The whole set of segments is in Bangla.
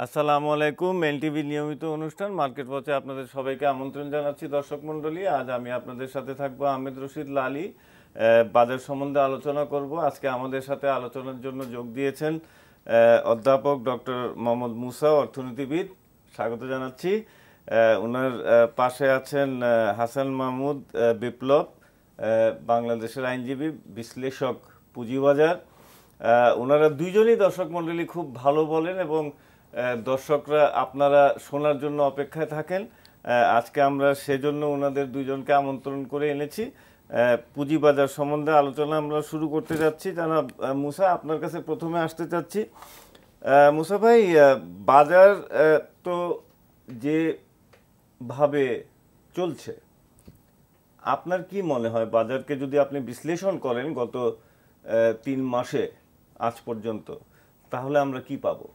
আসসালামু আলাইকুম। মেল টিভির নিয়মিত অনুষ্ঠান মার্কেট ওয়াচে আপনাদের সবাইকে আমন্ত্রণ জানাচ্ছি। দর্শক মণ্ডলী, আজ আমি আপনাদের সাথে থাকবো আহমেদ রশিদ লালী। বাজার সম্বন্ধে আলোচনা করব। আজকে আমাদের সাথে আলোচনার জন্য যোগ দিয়েছেন অধ্যাপক ডক্টর মোহাম্মদ মুসা, অর্থনীতিবিদ। স্বাগত জানাচ্ছি। ওনার পাশে আছেন হাসান মাহমুদ বিপ্লব, বাংলাদেশের আইনজীবী, বিশ্লেষক, পুঁজিবাজার। ওনারা দুইজনই দর্শক মণ্ডলী খুব ভালো বলেন এবং দর্শকরা আপনারা শোনার জন্য অপেক্ষায় থাকেন। আজকে আমরা সেজন্য ওনাদের দুইজনকে আমন্ত্রণ করে এনেছি। পুঁজিবাজার সম্বন্ধে আলোচনা আমরা শুরু করতে যাচ্ছি। জানাব মুসা, আপনার কাছে প্রথমে আসতে চাচ্ছি। মুসা ভাই, বাজার তো যেভাবে চলছে, আপনার কি মনে হয় বাজারকে যদি আপনি বিশ্লেষণ করেন গত 3 মাসে আজ পর্যন্ত, তাহলে আমরা কি পাবো?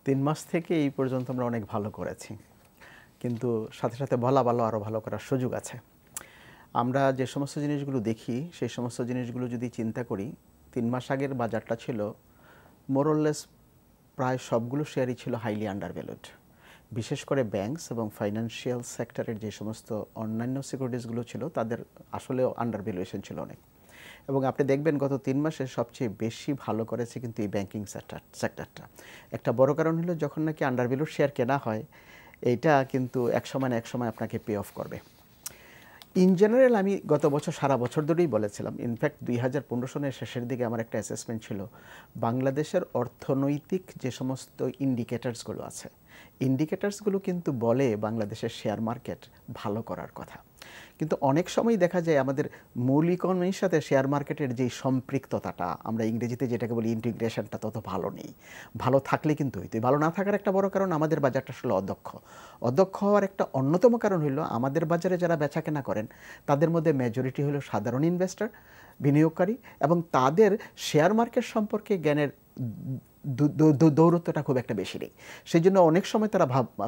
3 মাস থেকে এই পর্যন্ত আমরা অনেক ভালো করেছি, কিন্তু সাথে সাথে ভালো আরও ভালো করার সুযোগ আছে। আমরা যে সমস্ত জিনিসগুলো দেখি সেই সমস্ত জিনিসগুলো যদি চিন্তা করি, 3 মাস আগের বাজারটা ছিল মোরলেস প্রায় সবগুলো শেয়ারই ছিল হাইলি আন্ডারভ্যালুড। বিশেষ করে ব্যাংকস এবং ফাইন্যান্সিয়াল সেক্টরের যে সমস্ত অন্যান্য সিকিউরিটিসগুলো ছিল তাদের আসলেও আন্ডারভ্যালুয়েশন ছিল অনেক। এবং আপনি দেখবেন গত 3 মাসে সবচেয়ে বেশি ভালো করেছে কিন্তু এই ব্যাংকিং সেক্টরটা। একটা বড় কারণ হলো যখন নাকি আন্ডারভ্যালুড শেয়ার কেনা হয়, এইটা কিন্তু এক সময় না এক সময় আপনাকে পে অফ করবে। ইন জেনারেল আমি গত বছর সারা বছর ধরেই বলেছিলাম, ইনফ্যাক্ট 2015 সনের শেষের দিকে আমার একটা অ্যাসেসমেন্ট ছিল, বাংলাদেশের অর্থনৈতিক যে সমস্ত ইন্ডিকেটার্সগুলো আছে, ইন্ডিকেটার্সগুলো কিন্তু বলে বাংলাদেশের শেয়ার মার্কেট ভালো করার কথা। কিন্তু অনেক সময় দেখা যায় আমাদের মূল ইকোনমির সাথে শেয়ার মার্কেটের যেই সম্পৃক্ততাটা, আমরা ইংরেজিতে যেটাকে বলি ইন্টিগ্রেশনটা, তত ভালো নেই। ভালো থাকলে কিন্তু হইতো। ভালো না থাকার একটা বড় কারণ আমাদের বাজারটা আসলে অদক্ষ হওয়ার একটা অন্যতম কারণ হলো আমাদের বাজারে যারা বেচা কেনা করেন তাদের মধ্যে মেজরিটি হলো সাধারণ ইনভেস্টর, বিনিয়োগকারী, এবং তাদের শেয়ার মার্কেট সম্পর্কে জ্ঞানের দৌরত্বটা খুব একটা বেশি নেই। সেই জন্য অনেক সময় তারা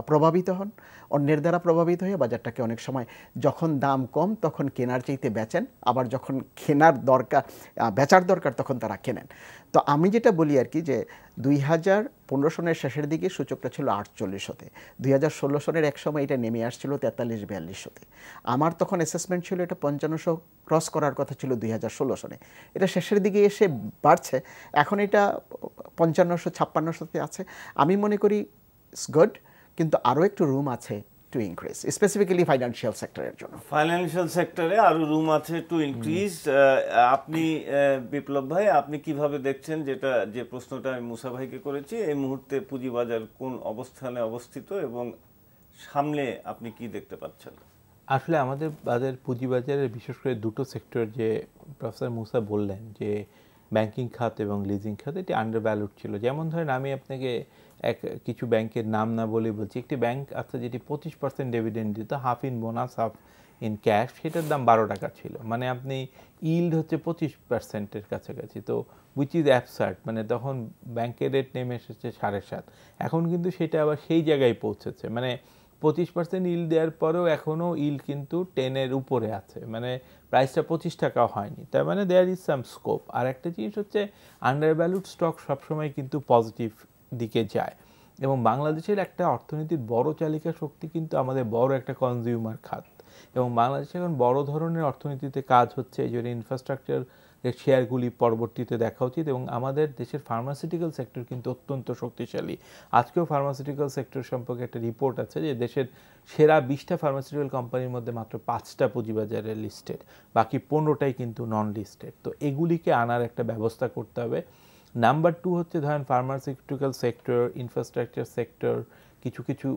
প্রভাবিত হন, অন্যের দ্বারা প্রভাবিত হয়ে বাজারটাকে অনেক সময় যখন দাম কম তখন কেনার চাইতে বেচেন, আবার যখন বেচার দরকার তখন তারা কেনেন। তো আমি যেটা বলি আর কি, যে 2015 সনের শেষের দিকে সূচকটা ছিল 48 হতে, 2016 সনের এক সময় এটা নেমে আসছিল 43-42 হতে। আমার তখন অ্যাসেসমেন্ট ছিল এটা 5500 ক্রস করার কথা ছিল 2016 সনে। এটা শেষের দিকে এসে বাড়ছে, এখন এটা 5500-5600 আছে। আমি মনে করি ইটস গুড, কিন্তু আরও একটু রুম আছে টু ইনক্রিজ, স্পেসিফিক্যালি ফাইন্যান্সিয়াল সেক্টরের জন্য। ফাইন্যান্সিয়াল সেক্টরে আরো রুম আছে টু ইনক্রিজ। আপনি বিপ্লব ভাই, আপনি কিভাবে দেখছেন, যে প্রশ্নটা আমি মুসা ভাইকে করেছি, এই মুহূর্তে পুঁজিবাজার কোন অবস্থানে অবস্থিত এবং সামনে আপনি কি দেখতে পাচ্ছেন? আসলে আমাদের পুঁজিবাজারের বিশেষ করে দুটো সেক্টর, যে প্রফেসর মুসা বললেন যে ব্যাংকিং খাত এবং লিজিং খাত, এটি আন্ডারভ্যালুড ছিল। যেমন ধরেন, আমি আপনাকে কিছু ব্যাংকের নাম না বলে বলছি। একটি ব্যাংক আছে যেটি 25% ডিভিডেন্ড দিত, half in bonus half in cash, সেটার দাম 12 টাকা ছিল। মানে আপনি ইল্ড হচ্ছে 25%-এর কাছাকাছি। তো উইচ ইজ অ্যাবসার্ড, মানে তখন ব্যাংকের রেট নেমে এসেছে 7.5। এখন কিন্তু সেটা আবার সেই জায়গায় পৌঁছেছে, মানে 25% ইল্ড দেওয়ার পরেও এখনও ইল্ড কিন্তু 10-এর উপরে আছে, মানে প্রাইসটা 25 টাকাও হয়নি। তার মানে দেয়ার ইজ সাম স্কোপ। আর একটা জিনিস হচ্ছে, আন্ডারভ্যালুড স্টক সবসময় কিন্তু পজিটিভ দিকে যায়, এবং বাংলাদেশের একটা অর্থনীতির বড় চালিকা শক্তি কিন্তু আমাদের বড় একটা কনজিউমার খাত, এবং বাংলাদেশে এখন বড় ধরনের অর্থনীতিতে কাজ হচ্ছে। এই জন্য ইনফ্রাস্ট্রাকচার শেয়ারগুলি পরবর্তীতে দেখা উচিত। এবং আমাদের দেশের ফার্মাসিউটিক্যাল সেক্টর কিন্তু অত্যন্ত শক্তিশালী। আজকেও ফার্মাসিউটিক্যাল সেক্টর সম্পর্কে একটা রিপোর্ট আছে যে দেশের সেরা 20টা ফার্মাসিউটিক্যাল কোম্পানির মধ্যে মাত্র 5টা পুঁজিবাজারে লিস্টেড, বাকি 15টাই কিন্তু নন লিস্টেড। তো এগুলিকে আনার একটা ব্যবস্থা করতে হবে। নাম্বার 2 হচ্ছে, ধরেন ফার্মাসিউটিক্যাল সেক্টর, ইনফ্রাস্ট্রাকচার সেক্টর, কিছু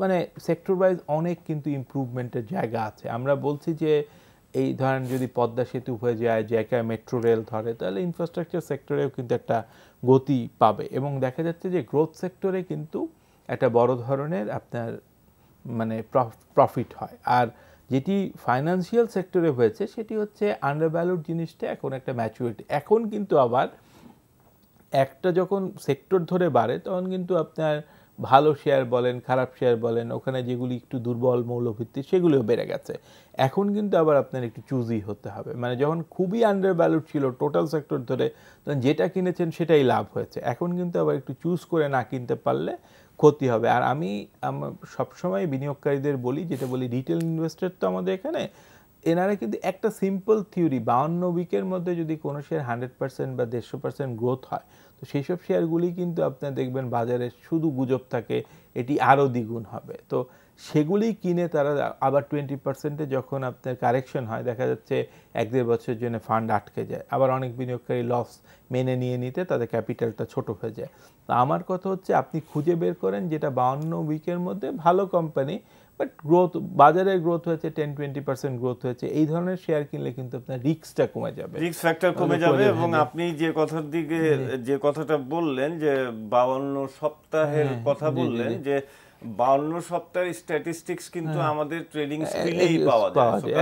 মানে সেক্টর ওয়াইজ অনেক কিন্তু ইমপ্রুভমেন্টের জায়গা আছে। আমরা বলছি যে এই ধরেন যদি পদ্মা সেতু হয়ে যায়, জায়গায় মেট্রো রেল ধরে, তাহলে ইনফ্রাস্ট্রাকচার সেক্টরেও কিন্তু একটা গতি পাবে, এবং দেখা যাচ্ছে যে গ্রোথ সেক্টরে কিন্তু একটা বড় ধরনের আপনার মানে প্রফিট হয়। আর যেটি ফাইন্যান্সিয়াল সেক্টরে হয়েছে সেটি হচ্ছে আন্ডারভ্যালুড জিনিসটা এখন একটা ম্যাচুরিটি। এখন কিন্তু আবার একটা যখন সেক্টর ধরে বাড়ে তখন কিন্তু আপনার ভালো শেয়ার বলেন, খারাপ শেয়ার বলেন, ওখানে যেগুলি একটু দুর্বল মৌলভিত্তিক সেগুলিও বেড়ে গেছে। এখন কিন্তু আবার আপনার একটু চুজি হতে হবে, মানে যখন খুবই আন্ডার ভ্যালুড ছিল টোটাল সেক্টর ধরে, তখন যেটা কিনেছেন সেটাই লাভ হয়েছে। এখন কিন্তু আবার একটু চুজ করে না কিনতে পারলে ক্ষতি হবে। আর আমি সবসময় বিনিয়োগকারীদের বলি, যেটা বলি রিটেল ইনভেস্টর তো আমাদের এখানে, এনারা কিন্তু একটা সিম্পল থিওরি, 52 উইকের মধ্যে যদি কোনো শেয়ার 100% বা 150% গ্রোথ হয়, তো সেই সব শেয়ারগুলি কিন্তু আপনার দেখবেন বাজারে শুধু গুজব থাকে এটি আরও দ্বিগুণ হবে। তো সেগুলি কিনে তারা আবার 20%-এ যখন আপনার কারেকশন হয়, দেখা যাচ্ছে 1-1.5 বছরের জন্য ফান্ড আটকে যায়। আবার অনেক বিনিয়োগকারী লস মেনে নিতে তাদের ক্যাপিটালটা ছোট হয়ে যায়। তো আমার কথা হচ্ছে আপনি খুঁজে বের করেন যেটা 52 উইকের মধ্যে ভালো কোম্পানি, বাট গ্রোথ, বাজারে গ্রোথ হয়েছে 10-20% গ্রোথ হয়েছে, এই ধরনের শেয়ার কিনলে কিন্তু আপনার রিস্কটা কমে যাবে, রিস্ক ফ্যাক্টর কমে যাবে। এবং আপনি যে কথার দিকে যে কথাটা বললেন যে 52 সপ্তাহের কথা বললেন, যে 52 সপ্তাহের স্ট্যাটিস্টিক্স কিন্তু আমাদের ট্রেডিং স্ক্রিনেই পাওয়া যায়।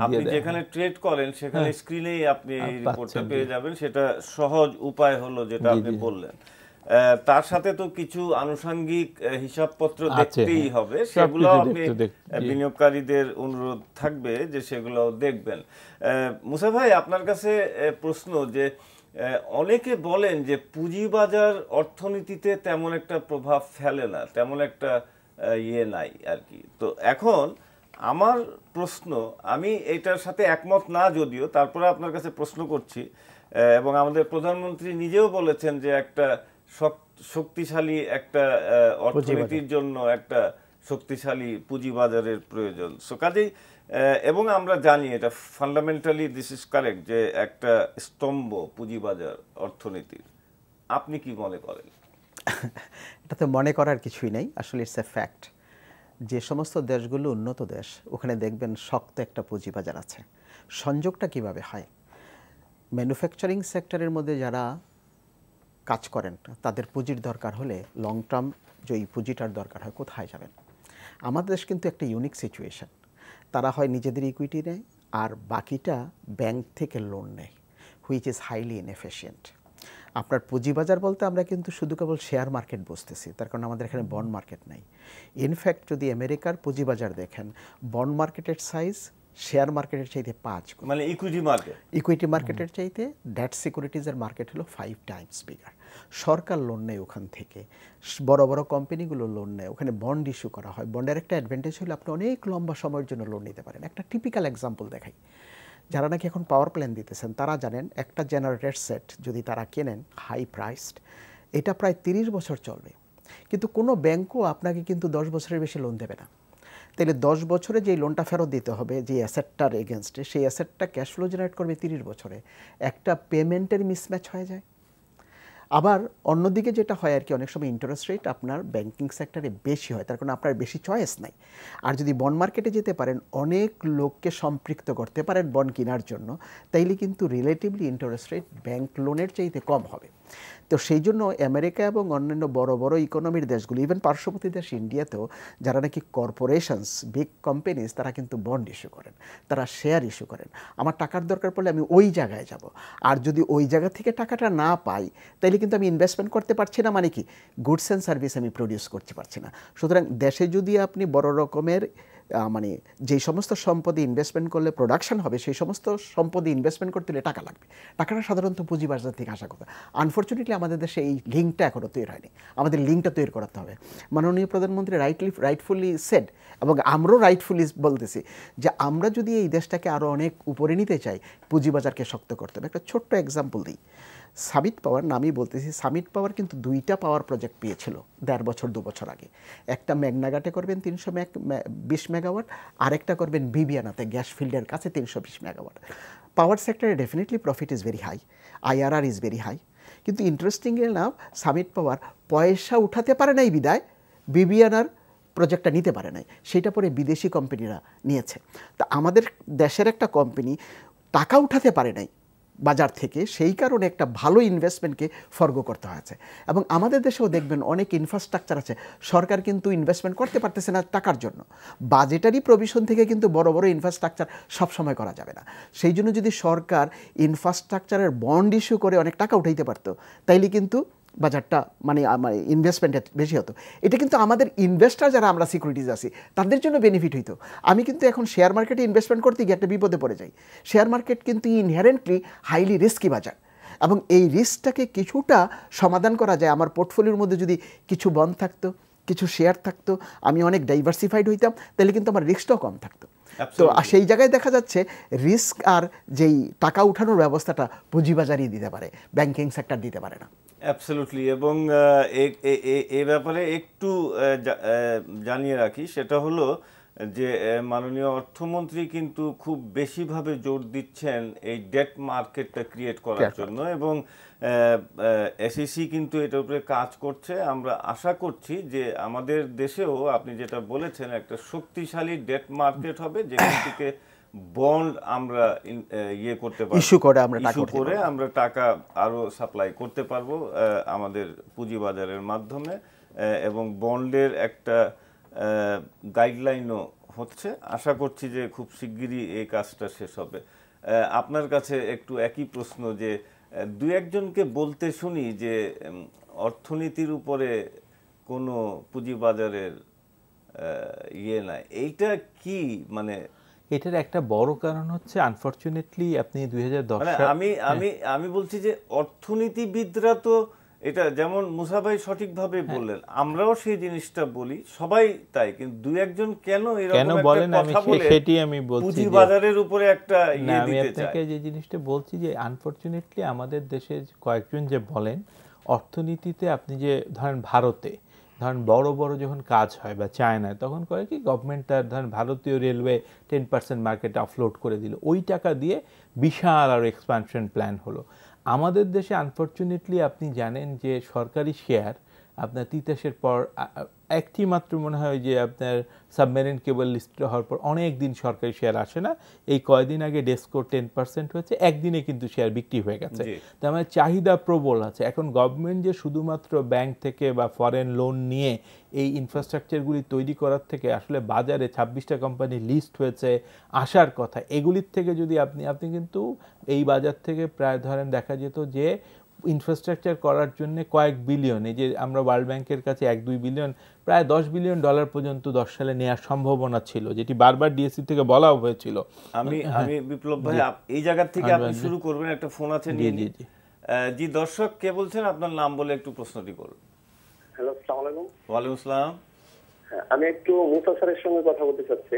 আপনি যেখানে ট্রেড করেন সেখানে স্ক্রিনেই আপনি এই রিপোর্টটা পেয়ে যাবেন। সেটা সহজ উপায় হলো যেটা আপনি বললেন। তার সাথে তো কিছু আনুষঙ্গিক হিসাবপত্র দেখতেই হবে, সেগুলো আপনি বিনিয়োগকারীদের অনুরোধ থাকবে যে সেগুলো দেখবেন। মুসা ভাই, আপনার কাছে প্রশ্ন, যে অনেকে বলেন যে পুঁজিবাজার অর্থনীতিতে তেমন একটা প্রভাব ফেলে না, তেমন একটা ইয়ে নাই আর কি। তো এখন আমার প্রশ্ন, আমি এটার সাথে একমত না যদিও, তারপরে আপনার কাছে প্রশ্ন করছি। এবং আমাদের প্রধানমন্ত্রী নিজেও বলেছেন যে একটা শক্তিশালী একটা অর্থনীতির জন্য একটা শক্তিশালী পুঁজিবাজারের প্রয়োজন। সো কাজেই, এবং আমরা জানি এটা ফান্ডামেন্টালি দিস ইজ কারেক্ট, যে একটা স্তম্ভ পুঁজিবাজার অর্থনীতির। আপনি কি মনে করেন? এটাতে মনে করার কিছুই নেই, আসলে ইটস এ ফ্যাক্ট। যে সমস্ত দেশগুলো উন্নত দেশ, ওখানে দেখবেন শক্ত একটা পুঁজিবাজার আছে। সংযোগটা কিভাবে হয়? ম্যানুফ্যাকচারিং সেক্টরের মধ্যে যারা কাজ করেন তাদের পুঁজির দরকার হলে লং টার্ম যে পুঁজিটার দরকার হয়, কোথায় যাবেন? আমাদের দেশ কিন্তু একটা ইউনিক সিচুয়েশন। তারা হয় নিজেদের ইকুইটি নেয়, আর বাকিটা ব্যাংক থেকে লোন নেয়, হুইচ ইজ হাইলি ইনএফিশিয়েন্ট। আপনার পুঁজিবাজার বলতে আমরা কিন্তু শুধু কেবল শেয়ার মার্কেট বুঝতেছি, তার কারণ আমাদের এখানে বন্ড মার্কেট নাই। ইনফ্যাক্ট যদি আমেরিকার পুঁজিবাজার দেখেন, বন্ড মার্কেটের সাইজ শেয়ার মার্কেটের চাইতে 5 গুণ, মানে ইকুইটি মার্কেটের চাইতে ডেট সিকিউরিটিজের মার্কেট হলো 5 টাইমস বিগার। সরকার লোন নেয় ওখান থেকে, বড় বড় কোম্পানিগুলো লোন নেয়, ওখানে বন্ড ইস্যু করা হয়। বন্ডের একটা অ্যাডভান্টেজ হলো আপনি অনেক লম্বা সময়ের জন্য লোন নিতে পারেন। একটা টিপিক্যাল এক্সাম্পল দেখাই, যারা নাকি এখন পাওয়ার প্ল্যান দিতেছেন তারা জানেন একটা জেনারেটর সেট যদি তারা কেনেন হাই প্রাইসড, এটা প্রায় 30 বছর চলবে। কিন্তু কোনো ব্যাংকও আপনাকে কিন্তু 10 বছরের বেশি লোন দেবে না। তাহলে 10 বছরে যেই লোনটা ফেরত দিতে হবে যে অ্যাসেটটার এগেনস্টে, সেই অ্যাসেটটা ক্যাশ ফ্লো জেনারেট করবে 30 বছরে। একটা পেমেন্টের মিসম্যাচ হয়ে যায়। আবার অন্যদিকে যেটা হয় আর কি, অনেক সময় ইন্টারেস্ট রেট আপনার ব্যাংকিং সেক্টরে বেশি হয়, তার কারণে আপনার বেশি চয়েস নাই। আর যদি বন্ড মার্কেটে যেতে পারেন, অনেক লোককে সম্পৃক্ত করতে পারেন বন্ড কেনার জন্য, তাইলে কিন্তু রিলেটিভলি ইন্টারেস্ট রেট ব্যাংক লোনের চাইতে কম হবে। তো সেই জন্য আমেরিকা এবং অন্যান্য বড় বড় ইকোনমির দেশগুলো, ইভেন পার্শ্ববর্তী দেশ ইন্ডিয়াতেও, যারা নাকি কর্পোরেশনস, বিগ কোম্পানিজ, তারা কিন্তু বন্ড ইস্যু করেন, তারা শেয়ার ইস্যু করেন। আমার টাকার দরকার পড়লে আমি ওই জায়গায় যাব, আর যদি ওই জায়গা থেকে টাকাটা না পাই, তাইলে কিন্তু আমি ইনভেস্টমেন্ট করতে পারছি না, মানে কি গুডস অ্যান্ড সার্ভিস আমি প্রডিউস করতে পারছি না। সুতরাং দেশে যদি আপনি বড় রকমের মানে যেই সমস্ত সম্পদে ইনভেস্টমেন্ট করলে প্রোডাকশন হবে, সেই সমস্ত সম্পদে ইনভেস্টমেন্ট করতে হলে টাকা লাগবে। টাকাটা সাধারণত পুঁজিবাজার থেকে আসা কথা। আনফর্চুনেটলি আমাদের দেশে এই লিঙ্কটা এখনও তৈরি হয়নি। আমাদের লিঙ্কটা তৈরি করতে হবে। মাননীয় প্রধানমন্ত্রী রাইটফুলি সেড, এবং আমরাও রাইটফুলি বলতেছি, যে আমরা যদি এই দেশটাকে আরও অনেক উপরে নিতে চাই, পুঁজিবাজারকে শক্ত করতে হবে। একটা ছোট্ট এক্সাম্পল দিই, সামিট পাওয়ার নামই বলতেছি। সামিট পাওয়ার কিন্তু 2টা পাওয়ার প্রজেক্ট পেয়েছিল 2 বছর আগে। একটা মেঘনাঘাটে করবেন 320 মেগাওয়াট, আরেকটা করবেন বিবিয়ানাতে গ্যাস ফিল্ডের কাছে 320 মেগাওয়াট। পাওয়ার সেক্টরে definitely profit is very high, IRR is very high. কিন্তু ইন্টারেস্টিং না, সামিট পাওয়ার পয়সা উঠাতে পারে নাই বিদায় বিবিয়ানার প্রজেক্টটা নিতে পারে নাই, সেটা পরে বিদেশি কোম্পানিরা নিয়েছে। তা আমাদের দেশের একটা কোম্পানি টাকা উঠাতে পারে নাই বাজার থেকে, সেই কারণে একটা ভালো ইনভেস্টমেন্টকে ফরগো করতে হয়েছে। এবং আমাদের দেশেও দেখবেন অনেক ইনফ্রাস্ট্রাকচার আছে, সরকার কিন্তু ইনভেস্টমেন্ট করতে পারতেছে না টাকার জন্য। বাজেটারি প্রভিশন থেকে কিন্তু বড় বড় ইনফ্রাস্ট্রাকচার সবসময় করা যাবে না। সেই জন্য যদি সরকার ইনফ্রাস্ট্রাকচারের বন্ড ইস্যু করে অনেক টাকা উঠাইতে পারতো, তাইলে কিন্তু বাজারটা মানে ইনভেস্টমেন্টের বেশি হতো। এটা কিন্তু আমাদের ইনভেস্টার যারা আমরা সিকিউরিটিজ আছি তাদের জন্য বেনিফিট হইতো। আমি কিন্তু এখন শেয়ার মার্কেটে ইনভেস্টমেন্ট করতে গিয়ে একটা বিপদে পড়ে যাই। শেয়ার মার্কেট কিন্তু ইনহেরেন্টলি হাইলি রিস্কি বাজার, এবং এই রিস্কটাকে কিছুটা সমাধান করা যায়। আমার পোর্টফোলিওর মধ্যে যদি কিছু বন্ড থাকতো, কিছু শেয়ার থাকতো, আমি অনেক ডাইভার্সিফাইড হইতাম, তাহলে কিন্তু আমার রিস্কটাও কম থাকতো। তো সেই জায়গায় দেখা যাচ্ছে রিস্ক আর যেই টাকা উঠানোর ব্যবস্থাটা পুঁজিবাজারই দিতে পারে, ব্যাংকিং সেক্টর দিতে পারে না। অ্যাবসলিউটলি। এবং এ ব্যাপারে একটু জানিয়ে রাখি, সেটা হলো যে মাননীয় অর্থমন্ত্রী কিন্তু খুব বেশিভাবে জোর দিচ্ছেন এই ডেট মার্কেটটা ক্রিয়েট করার জন্য, এবং এসইসি কিন্তু এটার উপরে কাজ করছে। আমরা আশা করছি যে আমাদের দেশেও আপনি যেটা বলেছেন একটা শক্তিশালী ডেট মার্কেট হবে, যেখান থেকে বন্ড আমরা ইয়ে করতে পারবো, ইস্যু করে আমরা টাকা আরো সাপ্লাই করতে পারবো আমাদের পুঁজিবাজারের মাধ্যমে, এবং বন্ডের একটা গাইডলাইনও হচ্ছে। আশা করছি যে খুব শিগগিরই এই কাজটা শেষ হবে। আপনার কাছে একটু একই প্রশ্ন, যে দু একজনকে বলতে শুনি যে অর্থনীতির উপরে কোনো পুঁজিবাজারের ইয়ে নাই, এইটা কি? মানে এটার একটা বড় কারণ হচ্ছে আনফরচুনেটলি আপনি 2010 আমি বলছি যে অর্থনীতিবিদরা তো এটা, যেমন মুসা ভাই সঠিকভাবে বললেন, আমরাও সেই জিনিসটা বলি, সবাই তাই, কিন্তু দুই একজন কেন এরকম একটা কথা বলে সেটি আমি বলছি পুঁজিবাজারের উপরে একটা ইয়ে দিতে চায়। আমি আপনাকে যে জিনিসটা বলছি যে আনফরচুনেটলি আমাদের দেশে কয়েকজন যে বলেন অর্থনীতিতে, আপনি যে ধরেন ভারতে ধরেন বড় বড় যখন কাজ হয় বা চায়নায়, তখন করে কি গভর্নমেন্ট তার ধরেন ভারতীয় রেলওয়ে 10% মার্কেটে অফলোড করে দিল, ওই টাকা দিয়ে বিশাল আর এক্সপানশন প্ল্যান হলো। আমাদের দেশে আনফরচুনেটলি আপনি জানেন যে সরকারি শেয়ার আপনার তিতাসের পর একটি মাত্র মনে হয় যে আপনার সাবমেরিন কেবল লিস্ট হওয়ার পর অনেক দিন সরকারি শেয়ার আসে না। এই কয়দিন আগে ডেসকো 10% হয়েছে, একদিনে কিন্তু শেয়ার বিক্রি হয়ে গেছে। তার মানে চাহিদা প্রবল আছে। এখন গভর্নমেন্ট যে শুধুমাত্র ব্যাংক থেকে বা ফরেন লোন নিয়ে এই ইনফ্রাস্ট্রাকচারগুলি তৈরি করার থেকে আসলে বাজারে 26টা কোম্পানি লিস্ট হয়েছে আসার কথা, এগুলির থেকে যদি আপনি কিন্তু এই বাজার থেকে প্রায় ধরেন দেখা যেত যে ইনফ্রাস্ট্রাকচার করার জন্য কয়েক বিলিয়ন, এই যে আমরা ওয়ার্ল্ড ব্যাংকের কাছে 1-2 বিলিয়ন, প্রায় $10 বিলিয়ন পর্যন্ত 10 সালে নেওয়ার সম্ভাবনা ছিল, যেটি বারবার ডিএসসি থেকে বলাও হয়েছিল। আমি বিপ্লব ভাই এই জায়গা থেকে আপনি শুরু করবেন, একটা ফোন আছে নিয়ে। জি দর্শক, কে বলছেন? আপনার নাম বলে একটু প্রশ্নটি করুন। হ্যালো, আসসালামু আলাইকুম। ওয়ালাইকুম আসসালাম। আমি একটু মুসা স্যারের সঙ্গে কথা বলতে চাচ্ছি।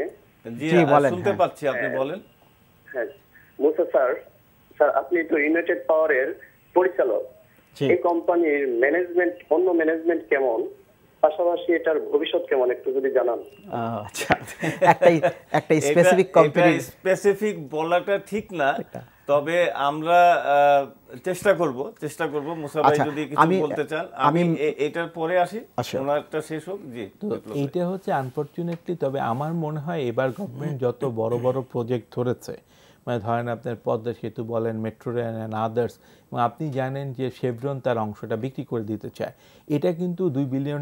জি শুনতে পাচ্ছি, আপনি বলেন। হ্যাঁ মুসা স্যার, আপনি তো ইউনাইটেড পাওয়ারের পরিচালক, এই কোম্পানির ম্যানেজমেন্ট, অন্য ম্যানেজমেন্ট কেমন, পাশাপাশি এটার ভবিষ্যৎ কেমন একটু যদি জানান। আচ্ছা, একটা স্পেসিফিক কোম্পানি স্পেসিফিক বলাটা ঠিক না, তবে আমরা চেষ্টা করব মুসা ভাই যদি কিছু বলতে চান। আমি এটার পরে আসি, ওনারটা শেষ হোক। জি, এইটা হচ্ছে আনফরচুনেটলি, তবে আমার মনে হয় এবার গভর্নমেন্ট যত বড় বড় প্রজেক্ট ধরেছে, মানে ধরেন আপনার পদ্মা সেতু বলেন, মেট্রো রেল অ্যান্ড আদার্স, এবং আপনি জানেন যে শেভরন তার অংশটা বিক্রি করে দিতে চায়, এটা কিন্তু $2 বিলিয়ন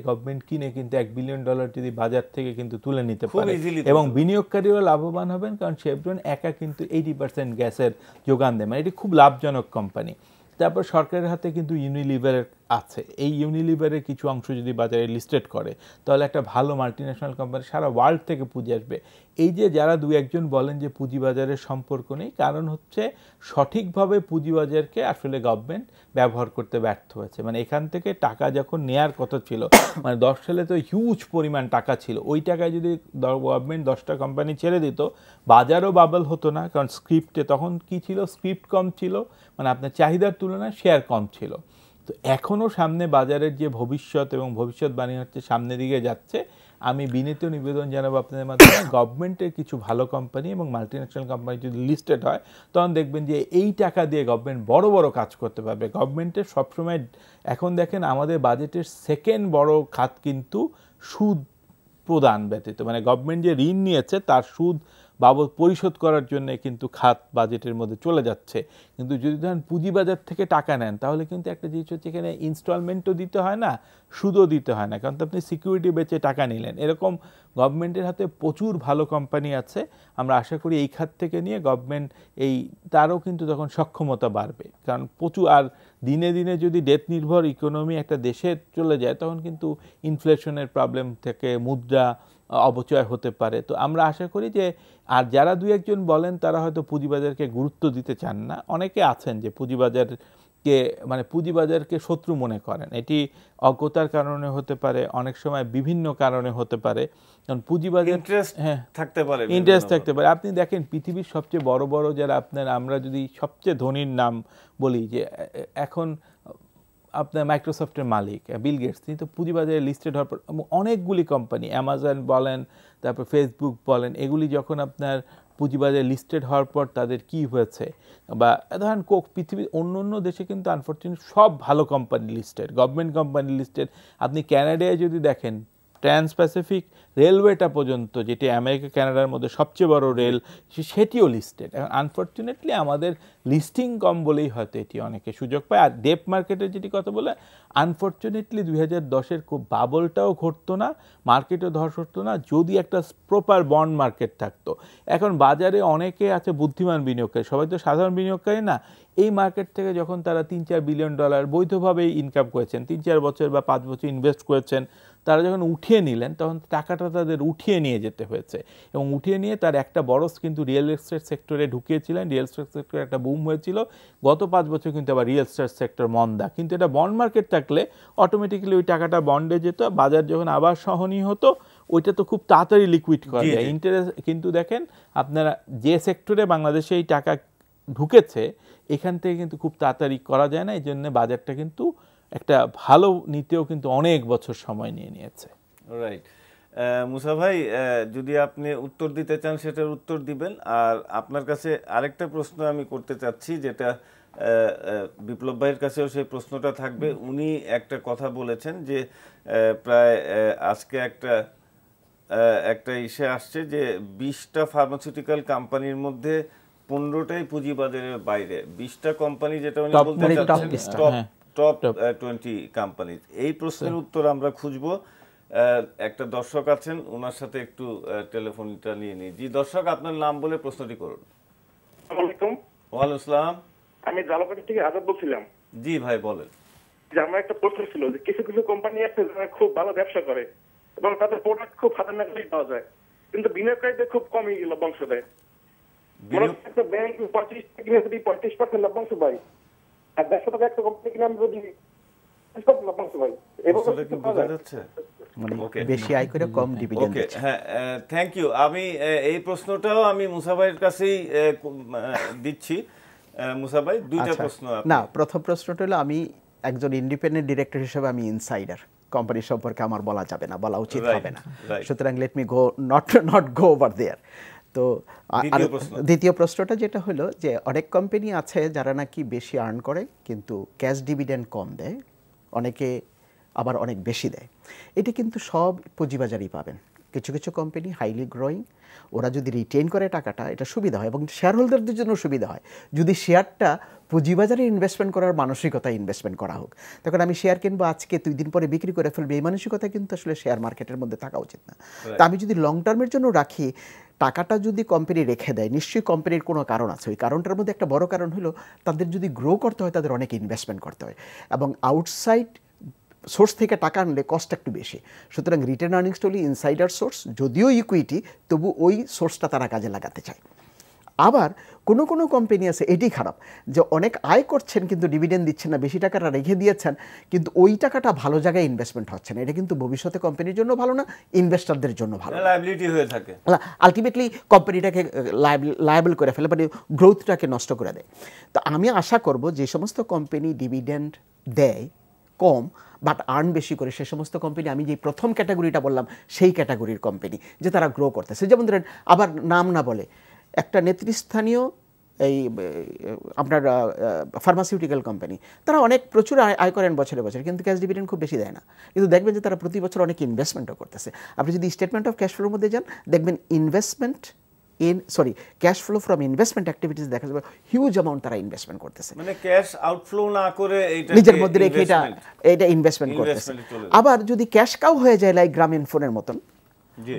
গভর্নমেন্ট কিনে কিন্তু $1 বিলিয়ন যদি বাজার থেকে কিন্তু তুলে নিতে পারে, এবং বিনিয়োগকারীও লাভবান হবেন, কারণ শেভরন একা কিন্তু 80% গ্যাসের যোগান দেয়, মানে এটি খুব লাভজনক কোম্পানি। তারপর সরকারের হাতে কিন্তু ইউনিলিভারের আছে, এই ইউনিলিভারের কিছু অংশ যদি বাজারে লিস্টেড করে, তাহলে একটা ভালো মাল্টিন্যাশনাল কোম্পানি সারা ওয়ার্ল্ড থেকে পুঁজি আসবে। এই যে যারা দু একজন বলেন যে পুঁজিবাজারের সম্পর্ক নেই, কারণ হচ্ছে সঠিকভাবে পুঁজিবাজারকে আসলে গভর্নমেন্ট ব্যবহার করতে ব্যর্থ হয়েছে। মানে এখান থেকে টাকা যখন নেয়ার কথা ছিল, মানে 10 সালে তো হিউজ পরিমাণ টাকা ছিল, ওই টাকায় যদি গভর্নমেন্ট 10টা কোম্পানি ছেড়ে দিত, বাজারও বাবল হতো না, কারণ স্ক্রিপ্টে তখন কি ছিল, স্ক্রিপ্ট কম ছিল, মানে আপনার চাহিদার তুলনায় শেয়ার কম ছিল। তো এখনও সামনে বাজারের যে ভবিষ্যৎ এবং ভবিষ্যৎবাণী হচ্ছে সামনের দিকে যাচ্ছে, আমি বিনীত নিবেদন জানাবো আপনাদের মাধ্যমে, গভর্নমেন্টের কিছু ভালো কোম্পানি এবং মাল্টিন্যাশনাল কোম্পানি যদি লিস্টেড হয়, তখন দেখবেন যে এই টাকা দিয়ে গভর্নমেন্ট বড় বড় কাজ করতে পারবে। গভর্নমেন্টের সবসময় এখন দেখেন আমাদের বাজেটের সেকেন্ড বড় খাত কিন্তু সুদ প্রদান ব্যতীত, মানে গভর্নমেন্ট যে ঋণ নিয়েছে তার সুদ বাবদ পরিশোধ করার জন্য কিন্তু খাত বাজেটের মধ্যে চলে যাচ্ছে। কিন্তু যদি ধরেন পুঁজিবাজার থেকে টাকা নেন তাহলে কিন্তু একটা জিনিস হচ্ছে এখানে ইনস্টলমেন্টও দিতে হয় না, সুদও দিতে হয় না, কারণ আপনি সিকিউরিটি বেচে টাকা নিলেন। এরকম গভর্নমেন্টের হাতে প্রচুর ভালো কোম্পানি আছে। আমরা আশা করি এই খাত থেকে নিয়ে গভর্নমেন্ট তারও কিন্তু তখন সক্ষমতা বাড়বে, কারণ প্রচুর আর দিনে দিনে যদি ডেট নির্ভর ইকোনমি একটা দেশে চলে যায় তখন কিন্তু ইনফ্লেশনের প্রবলেম থেকে মুদ্রা অপচয় হতে পারে। তো আমরা আশা করি যে আর যারা দুই একজন বলেন তারা হয়তো পুঁজিবাজারকে গুরুত্ব দিতে চান না, অনেকে আছেন যে পুঁজিবাজারকে মানে পুঁজিবাজারকে শত্রু মনে করেন। এটি অজ্ঞতার কারণে হতে পারে, অনেক সময় বিভিন্ন কারণে হতে পারে, কারণ পুঁজিবাজার থাকতে পারে, ইন্টারেস্ট থাকতে পারে। আপনি দেখেন পৃথিবীর সবচেয়ে বড় বড় যারা আমরা যদি সবচেয়ে ধনীর নাম বলি, যে এখন আপনার মাইক্রোসফটের মালিক বিল গেটস, তিনি তো পুঁজিবাজারে লিস্টেড হওয়ার পর অনেকগুলি কোম্পানি, অ্যামাজন বলেন, তারপর ফেসবুক বলেন, এগুলি যখন আপনার পুঁজিবাজারে লিস্টেড হওয়ার পর তাদের কি হয়েছে, বা ধরেন পৃথিবীর অন্য দেশে কিন্তু আনফর্চুনেটলি সব ভালো company listed, government company listed. আপনি ক্যানাডায় যদি দেখেন ট্রান্স প্যাসিফিক রেলওয়েটা পর্যন্ত, যেটি আমেরিকা কানাডার মধ্যে সবচেয়ে বড় রেল, সেটিও লিস্টেড। এখন আনফর্চুনেটলি আমাদের লিস্টিং কম বলেই হয়তো এটি অনেকে সুযোগ পায়। আর ডেপ মার্কেটের যেটি কথা বলে, আনফর্চুনেটলি 2010-এর খুব বাবলটাও ঘটতো না, মার্কেটও ধস হতো না যদি একটা প্রপার বন্ড মার্কেট থাকতো। এখন বাজারে অনেকে আছে বুদ্ধিমান বিনিয়োগকারী, সবাই তো সাধারণ বিনিয়োগকারী না। এই মার্কেট থেকে যখন তারা $3-4 বিলিয়ন বৈধভাবেই ইনকাম করেছেন, 3-4 বছর বা 5 বছর ইনভেস্ট করেছেন, তারা যখন উঠিয়ে নিলেন তখন টাকাটা তাদের উঠিয়ে নিয়ে যেতে হয়েছে, এবং উঠিয়ে নিয়ে তার একটা বড় কিন্তু রিয়েল এস্টেট সেক্টরে ঢুকিয়েছিলেন। রিয়েল এস্টেট সেক্টরে একটা বুম হয়েছিল, গত 5 বছর কিন্তু আবার রিয়েল এস্টেট সেক্টর মন্দা। কিন্তু এটা বন্ড মার্কেট থাকলে অটোমেটিক্যালি ওই টাকাটা বন্ডে যেত, বাজার যখন আবার সহনীয় হতো ওইটা তো খুব তাড়াতাড়ি লিকুইড করা যায় ইন্টারেস্ট। কিন্তু দেখেন আপনারা যে সেক্টরে বাংলাদেশে এই টাকা ঢুকেছে এখান থেকে কিন্তু খুব তাড়াতাড়ি করা যায় না, এই জন্য বাজারটা কিন্তু একটা ভালো নিতেও কিন্তু অনেক বছর সময় নিয়েছে। রাইট মুসা ভাই, যদি আপনি উত্তর দিতে চান সেটার উত্তর দিবেন। আর আপনার কাছে আরেকটা প্রশ্ন আমি করতে চাচ্ছি, যেটা বিপ্লব ভাইয়ের কাছেও সেই প্রশ্নটা থাকবে। উনি একটা কথা বলেছেন যে প্রায় আজকে একটা ইসে আসছে যে 20টা ফার্মাসিউটিক্যাল কোম্পানির মধ্যে 15টাই পুঁজিবাজারের বাইরে। 20টা কোম্পানি যেটা উনি বলতে চাচ্ছেন টপ 20 কোম্পানি। এই প্রশ্নের উত্তর আমরা খুঁজবো। একটা দর্শক আছেন, ওনার সাথে একটু টেলিফোনটা নিয়ে নিই। জি দর্শক, আপনার নাম বলে প্রশ্নটি করুন। আসসালামু ওয়ালাইকুম আসসালাম। আমি জালাপাটি থেকে আজাদ বলছিলাম। জি ভাই বলেন। যে আমার একটা প্রশ্ন ছিল যে কিছু কিছু কোম্পানি আছে যারা খুব ভালো ব্যবসা করে এবং তাদের প্রোডাক্ট খুব হাতের নাগালেই পাওয়া যায়, কিন্তু বিনিয়োগকারীদের খুব কমই লভ্যাংশ দেয়। ব্যাংক 35% লভ্যাংশ পাই, আর 100 টাকা একটা কোম্পানি কিনে আমি যদি লভ্যাংশ পাই, বেশি আয় করে কম ডিভিডেন্ড। হ্যাঁ, থ্যাংক ইউ। আমি এই প্রশ্নটাও আমি মুসা ভাইয়ের কাছেই দিচ্ছি। মুসা ভাই, দুইটা প্রশ্ন। না, প্রথম প্রশ্নটা হলো আমি একজন ইন্ডিপেন্ডেন্ট ডিরেক্টর হিসেবে আমি ইনসাইডার, কোম্পানি সম্পর্কে আমার বলা যাবে না, বলা উচিত হবে না। সুতরাং let me go not go over there. তো দ্বিতীয় প্রশ্নটা যেটা হলো যে অনেক কোম্পানি আছে যারা নাকি বেশি আর্ন করে কিন্তু ক্যাশ ডিভিডেন্ড কম দেয়, অনেকে আবার অনেক বেশি দেয়। এটা কিন্তু সব পুঁজিবাজারই পাবেন। কিছু কিছু কোম্পানি হাইলি গ্রোয়িং, ওরা যদি রিটেইন করে টাকাটা, এটা সুবিধা হয় এবং শেয়ার হোল্ডারদের জন্য সুবিধা হয় যদি শেয়ারটা পুঁজিবাজারে ইনভেস্টমেন্ট করার মানসিকতায় ইনভেস্টমেন্ট করা হোক। তখন আমি শেয়ার কিনবো আজকে, 2 দিন পরে বিক্রি করে ফেলবে, এই মানসিকতা কিন্তু আসলে শেয়ার মার্কেটের মধ্যে থাকা উচিত না। তা আমি যদি লং টার্মের জন্য রাখি, টাকাটা যদি কোম্পানি রেখে দেয়, নিশ্চয়ই কোম্পানির কোনো কারণ আছে। ওই কারণটার মধ্যে একটা বড় কারণ হলো তাদের যদি গ্রো করতে হয় তাদের অনেক ইনভেস্টমেন্ট করতে হয়, এবং আউটসাইড সোর্স থেকে টাকা আনলে কস্ট একটু বেশি। সুতরাং রিটার্ন আর্নিংসটা হলো ইনসাইডার সোর্স, যদিও ইকুইটি, তবু ওই সোর্সটা তারা কাজে লাগাতে চায়। আবার কোনো কোনো কোম্পানি আছে এটি খারাপ, যে অনেক আয় করছেন কিন্তু ডিভিডেন্ড দিচ্ছেন না, বেশি টাকাটা রেখে দিয়েছেন কিন্তু ওই টাকাটা ভালো জায়গায় ইনভেস্টমেন্ট হচ্ছে না। এটা কিন্তু ভবিষ্যতে কোম্পানির জন্য ভালো না, ইনভেস্টরদের জন্য ভালো, লায়াবিলিটি হয়ে থাকে। আলটিমেটলি কোম্পানিটাকে লায়াবল করে ফেলে, মানে গ্রোথটাকে নষ্ট করে দেয়। তো আমি আশা করব যে সমস্ত কোম্পানি ডিভিডেন্ড দেয় কম বাট আর্ন বেশি করে, সে সমস্ত কোম্পানি, আমি যে প্রথম ক্যাটাগরিটা বললাম সেই ক্যাটাগরির কোম্পানি, যে তারা গ্রো করতেছে। যেমন ধরেন, আবার নাম না বলে একটা নেতৃস্থানীয় এই আপনার ফার্মাসিউটিক্যাল কোম্পানি, তারা অনেক প্রচুর আয় করেন বছরে বছরে, কিন্তু ক্যাশ ডিভিডেন্ড খুব বেশি দেয় না। কিন্তু দেখবেন যে তারা প্রতি বছর অনেক ইনভেস্টমেন্টও করতেছে। আপনি যদি স্টেটমেন্ট অফ ক্যাশ ফ্লোর মধ্যে যান, দেখবেন investment cash flow from investment activities দেখা যাবে হিউজ অ্যামাউন্ট তারা ইনভেস্টমেন্ট করতেছে, মানে ক্যাশ আউটফ্লো না করে এইটা নিজের মধ্যে রেখে এটা ইনভেস্টমেন্ট করতেছে। আবার যদি ক্যাশ কাউ হয়ে যায় লাইক গ্রামীণ ফোনের মতন,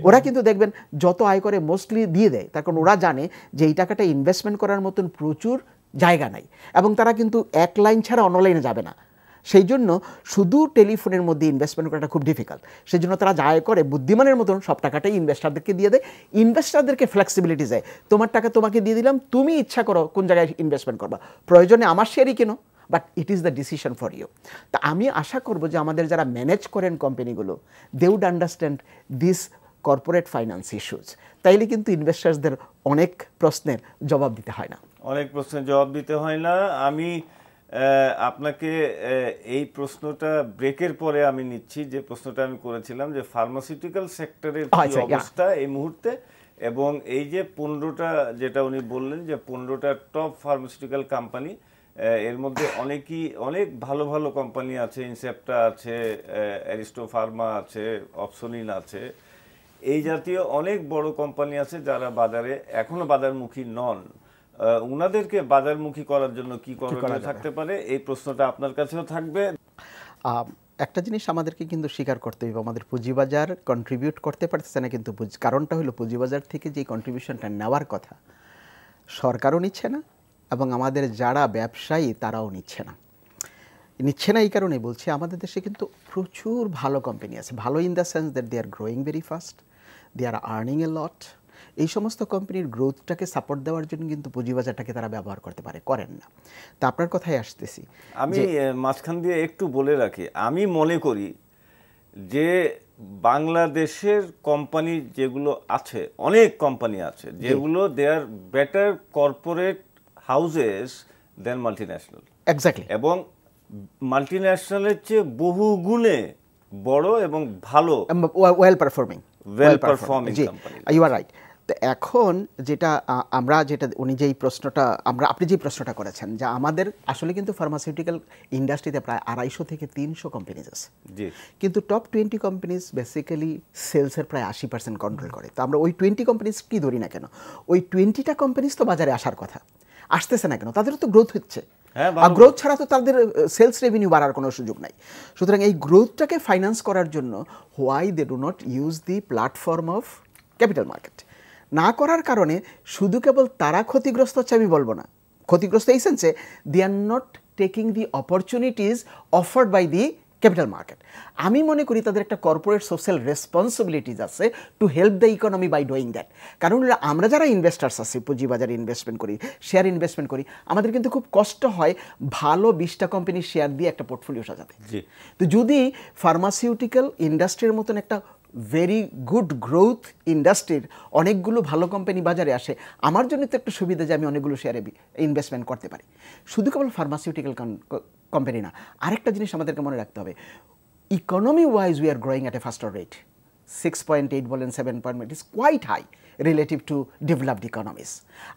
ওরা কিন্তু দেখবেন যত আয় করে মোস্টলি দিয়ে দেয়, তার কারণ ওরা জানে যে এই টাকাটা ইনভেস্টমেন্ট করার মতন প্রচুর জায়গা নাই, এবং তারা কিন্তু এক লাইন ছাড়া অনলাইনে যাবে না। সেই জন্য শুধু টেলিফোনের মধ্যে ইনভেস্টমেন্ট করাটা খুব ডিফিকাল্ট। সেই জন্য তারা যা আয় করে বুদ্ধিমানের মতন সব টাকাটাই ইনভেস্টারদেরকে দিয়ে দেয়। ইনভেস্টারদেরকে ফ্লেক্সিবিলিটি দেয়, তোমার টাকা তোমাকে দিয়ে দিলাম, তুমি ইচ্ছা করো কোন জায়গায় ইনভেস্টমেন্ট করবা, প্রয়োজনে আমার শেয়ারই কেনো, but it is the decision for you. তা আমি আশা করব যে আমাদের যারা ম্যানেজ করেন কোম্পানিগুলো, they would understand this corporate finance issues, তাইলে কিন্তু ইনভেস্টার্সদের অনেক প্রশ্নের জবাব দিতে হয় না। অনেক প্রশ্নের জবাব দিতে হয় না। আমি আপনাকে এই প্রশ্নটা ব্রেকের পরে আমি নিচ্ছি, যে প্রশ্নটা আমি করেছিলাম যে ফার্মাসিউটিক্যাল সেক্টরের কি অবস্থা এই মুহূর্তে, এবং এই যে 15টা যেটা উনি বললেন যে 15টা টপ ফার্মাসিউটিক্যাল কোম্পানি, এর মধ্যে অনেক ভালো ভালো কোম্পানি আছে, ইনসেপ্টা আছে, অ্যারিস্টো ফার্মা আছে, অপসোনিন আছে, এই জাতীয় অনেক বড় কোম্পানি আছে যারা বাজারে এখনো বাজারমুখী নন। উনাদেরকে বাজারমুখী করার জন্য কি করণীয় থাকতে পারে, এই প্রশ্নটা আপনার কাছেও থাকবে। একটা জিনিস আমাদেরকে কিন্তু স্বীকার করতে হবে, আমাদের পুঁজিবাজার কন্ট্রিবিউট করতে পারতেছে না, কিন্তু কারণটা হলো পুঁজিবাজার থেকে যে কন্ট্রিবিউশনটা নেওয়ার কথা সরকারও নিচ্ছে না, এবং আমাদের যারা ব্যবসায়ী তারাও নিচ্ছে না। এই কারণে বলছি, আমাদের দেশে কিন্তু প্রচুর ভালো কোম্পানি আছে, ভালো in the sense that they are growing very fast, they are earning a lot. এই সমস্ত কোম্পানির গ্রোথটাকে সাপোর্ট দেওয়ার জন্য কিন্তু পুঁজিবাজারটাকে তারা ব্যবহার করতে পারে, করেন না। তা আপনার কথায় আসতেছি, আমি মাঝখান দিয়ে একটু বলে রাখি, আমি মনে করি যে বাংলাদেশের কোম্পানি যেগুলো আছে, অনেক কোম্পানি আছে যেগুলো they are better corporate houses than multinational, exactly, এবং মাল্টিন্যাশনালের চেয়ে বহু গুণে বড় এবং ভালো, well performing company. You are right. তো এখন উনি যেই প্রশ্নটা আপনি যেই প্রশ্নটা করেছেন, যে আমাদের আসলে কিন্তু ফার্মাসিউটিক্যাল ইন্ডাস্ট্রিতে প্রায় 250 থেকে 300 কোম্পানিজ আছে, কিন্তু টপ 20 কোম্পানিজ বেসিক্যালি সেলসের প্রায় 80% কন্ট্রোল করে। তো আমরা ওই 20 কোম্পানিজ কি ধরি না কেন, ওই 20টা কোম্পানিজ তো বাজারে আসার কথা, আসতেছে না কেন? তাদেরও তো গ্রোথ হচ্ছে, আর গ্রোথ ছাড়া তো তাদের সেলস রেভিনিউ বাড়ার কোনো সুযোগ নাই। সুতরাং এই গ্রোথটাকে ফাইন্যান্স করার জন্য why they do not use the platform of capital market না করার কারণে শুধু কেবল তারা ক্ষতিগ্রস্ত হচ্ছে আমি বলবো না, ক্ষতিগ্রস্ত এই সেন্সে they are not taking the opportunities offered by the capital market. আমি মনে করি তাদের একটা কর্পোরেট সোশ্যাল রেসপন্সিবিলিটিস আছে to help the economy by doing that. কারণ আমরা যারা ইনভেস্টার্স আছি, পুঁজিবাজারে ইনভেস্টমেন্ট করি, শেয়ার ইনভেস্টমেন্ট করি, আমাদের কিন্তু খুব কষ্ট হয় ভালো 20টা কোম্পানির শেয়ার দিয়ে একটা পোর্টফোলিও সাজাতে। তো যদি ফার্মাসিউটিক্যাল ইন্ডাস্ট্রির মতন একটা ভেরি গুড গ্রোথ ইন্ডাস্ট্রির অনেকগুলো ভালো কোম্পানি বাজারে আসে, আমার জন্য তো একটা সুবিধা যে আমি অনেকগুলো শেয়ারে ইনভেস্টমেন্ট করতে পারি। শুধু কেবল ফার্মাসিউটিক্যাল কোম্পানি না, আরেকটা জিনিস আমাদেরকে মনে রাখতে হবে, economy wise we are growing at a faster rate. 6.8 বলেন 7.8 is quite high relative to developed economies.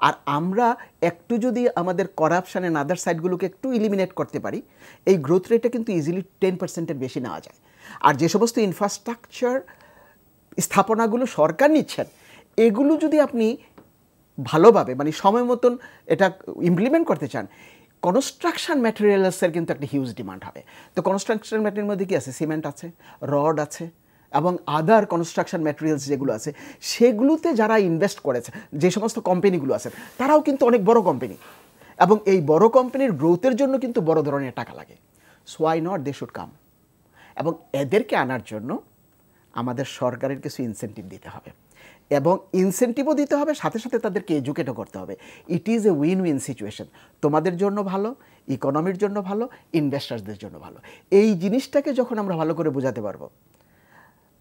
আর আমরা একটু যদি আমাদের করাপশন অ্যান্ড আদার সাইডগুলোকে একটু ইলিমিনেট করতে পারি, এই গ্রোথ রেটটা কিন্তু ইজিলি 10%-এর বেশি নেওয়া যায়। আর যে সমস্ত ইনফ্রাস্ট্রাকচার স্থাপনাগুলো সরকার নিচ্ছেন, এগুলো যদি আপনি ভালোভাবে মানে সময় মতন এটা ইমপ্লিমেন্ট করতে চান, কনস্ট্রাকশন ম্যাটেরিয়ালসের কিন্তু একটা হিউজ ডিমান্ড হবে। তো কনস্ট্রাকশন ম্যাটেরিয়ালের মধ্যে কী আছে? সিমেন্ট আছে, রড আছে, এবং আদার কনস্ট্রাকশন ম্যাটেরিয়ালস যেগুলো আছে সেগুলোতে যারা ইনভেস্ট করেছে, যে সমস্ত কোম্পানিগুলো আছে, তারাও কিন্তু অনেক বড় কোম্পানি, এবং এই বড় কোম্পানির গ্রোথের জন্য কিন্তু বড় ধরনের টাকা লাগে। So why not they should come. এবং এদেরকে আনার জন্য আমাদের সরকারের কিছু ইনসেন্টিভ দিতে হবে, এবং ইনসেন্টিভও দিতে হবে, সাথে সাথে তাদেরকে এডুকেটও করতে হবে। It is a win win situation, তোমাদের জন্য ভালো, ইকোনমির জন্য ভালো, ইনভেস্টার্সদের জন্য ভালো। এই জিনিসটাকে যখন আমরা ভালো করে বোঝাতে পারবো,